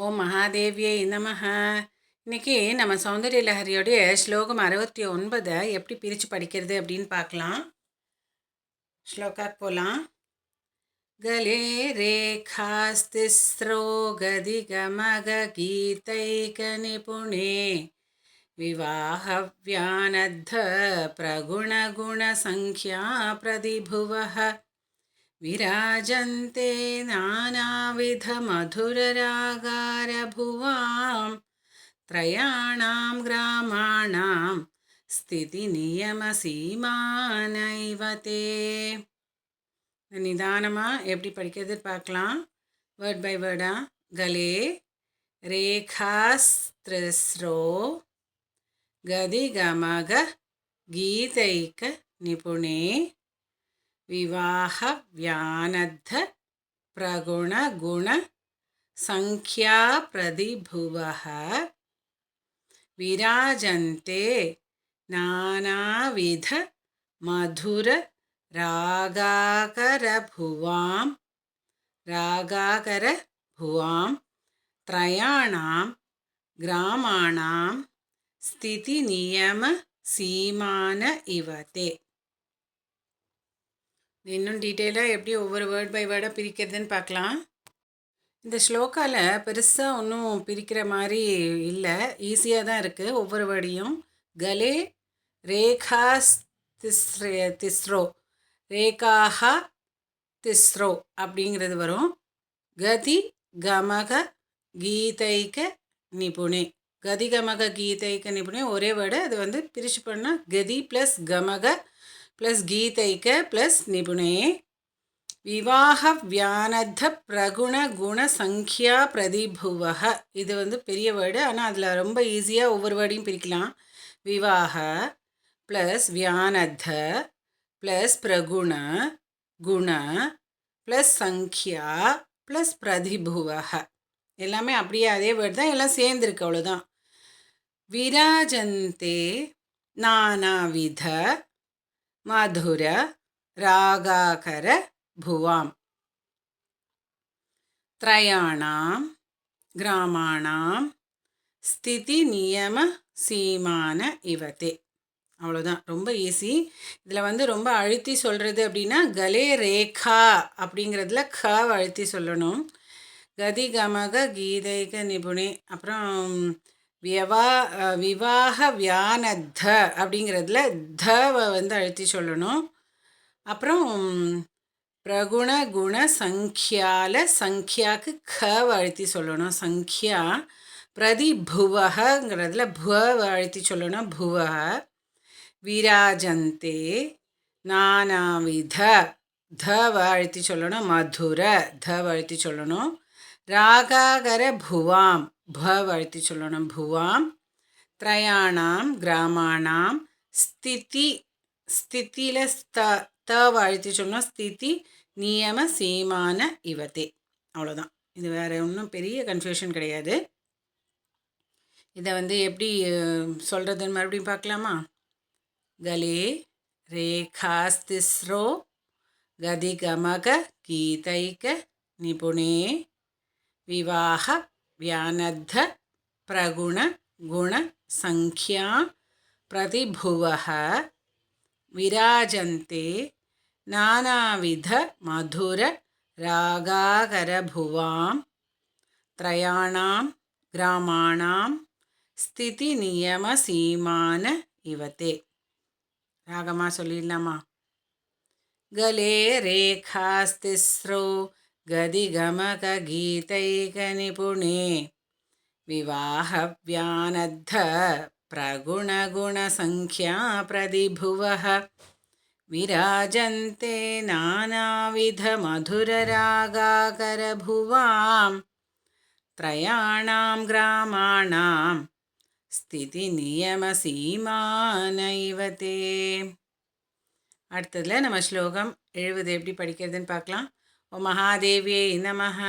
ஓம் மகாதேவியை நமஹ. இன்னைக்கு நம்ம சௌந்தரிய லஹரியோடைய ஸ்லோகம் 69 எப்படி பிரித்து படிக்கிறது அப்படின்னு பார்க்கலாம். ஸ்லோகாக்கு போகலாம். கலே ரேகாஸ்திஸ்ரோ கதிகமக கீதைக நிபுணே விவாஹவ்யானத்த பிரகுணகுண சங்க்யா பிரதிபுவஹ विराजन्ते नानाविधमधुररागारभुवां त्रयाणां ग्रामाणां स्थितिनियमसीमानैव ते. நிதானமாக எப்படி படிக்கிறது பார்க்கலாம். Word by வேர்டா. கலே ரேகாஸ்திஸ்ரோ கதிகமக கீதைக நிபுணே விவாஹவ்யானத்த பிரகுணகுண சங்க்யா பிரதிபுவஹ விராஜந்தே நானாவித மதுர ராகாகரபுவாம் த்ரயாணாம் கிராமாணாம் ஸ்திதி நியம சீமான இவதே. இன்னும் டீட்டெயிலாக எப்படி ஒவ்வொரு வேர்ட் பை வேர்டாக பிரிக்கிறதுன்னு பார்க்கலாம். இந்த ஸ்லோக்காவில் பெருசாக ஒன்றும் பிரிக்கிற மாதிரி இல்லை, ஈஸியாக தான் இருக்குது ஒவ்வொரு வேர்டையும். கலே ரேகாஸ் திஸ்ரோ ரேகாஹா திஸ்ரோ அப்படிங்கிறது வரும். கதி கமக கீதைக நிபுணே. கதி கமக கீதைக நிபுணே ஒரே வேர்டு. அது வந்து பிரித்து பண்ணால் கதி ப்ளஸ் கமக ப்ளஸ் கீதைக்க ப்ளஸ் நிபுணே விவாஹவ்யானத்த பிரகுண குண சங்க்யா பிரதிபுவஹ. இது வந்து பெரிய வேர்டு, ஆனால் அதில் ரொம்ப ஈஸியாக ஒவ்வொரு வேர்டையும் பிரிக்கலாம். விவாஹ ப்ளஸ் வியானத்த ப்ளஸ் பிரகுண குண ப்ளஸ் சங்க்யா ப்ளஸ் பிரதிபுவஹ. எல்லாமே அப்படியே அதே வேர்டு தான், எல்லாம் சேர்ந்துருக்கு, அவ்வளோதான். விராஜந்தே நானாவித மதுர ராகாகர புவாம் த்ரயாணாம் கிராமாணாம் ஸ்திதி நியம சீமான இவதே. அவ்வளோதான், ரொம்ப ஈஸி. இதில் வந்து ரொம்ப அழுத்தி சொல்கிறது அப்படின்னா கலே ரேகா அப்படிங்கிறதுல க அழுத்தி சொல்லணும். கதி கமக கீதைக நிபுணே, அப்புறம் விவாக வியானத்த அப்படிங்கிறதுல தவை வந்து அழுத்தி சொல்லணும். அப்புறம் பிரகுண குண சங்கியால சங்கியாவுக்கு கவை அழுத்தி சொல்லணும், சங்கியா. பிரதிபுவகங்கிறதுல புவ அழுத்தி சொல்லணும், புவக. விராஜந்தே நானாவித தவ அழுத்தி சொல்லணும், மதுர தவ அழுத்தி சொல்லணும். ராகாகர புவாம் பவ அழுத்தி சொல்லணும், புவாம். த்ரயாணாம் கிராமாணாம் ஸ்திதி ஸ்திதியில் தவ அழுத்தி சொல்லணும், ஸ்திதி நியம சீமான இவதே. அவ்வளோதான். இது வேறு ஒன்றும் பெரிய கன்ஃபியூஷன் கிடையாது. இதை வந்து எப்படி சொல்கிறதுன்னு மறுபடியும் பார்க்கலாமா. கலே ரேகாஸ்திஸ்ரோ கதிகமக கீதைக நிபுணே விவாஹ வியானத்த பிரகுண குண சங்க்யா பிரதிபுவஹ விராஜந்தே நானாவித மதுர ராகாகரபுவாம் த்ரயாணாம் கிராமாணாம் ஸ்திதி நியம சீமான இவதே. ராகமாக சொல்லிடலாமா. கலே ரேகாஸ்திஸ்ரோ கதிகமக கீதைக நிபுணே விவாஹவ்யானத்த பிரகுணகுண சங்க்யா பிரதிபுவஹ விராஜந்தே நானாவித மதுரராகாகரபுவாம் த்ரயாணாம் கிராமாணாம் ஸ்திதி நியம சீமான இவதே. அடுத்ததில் நம்ம ஸ்லோகம் 70 எப்படி படிக்கிறதுன்னு பார்க்கலாம். ஓ மகாதேவியை நமஹ.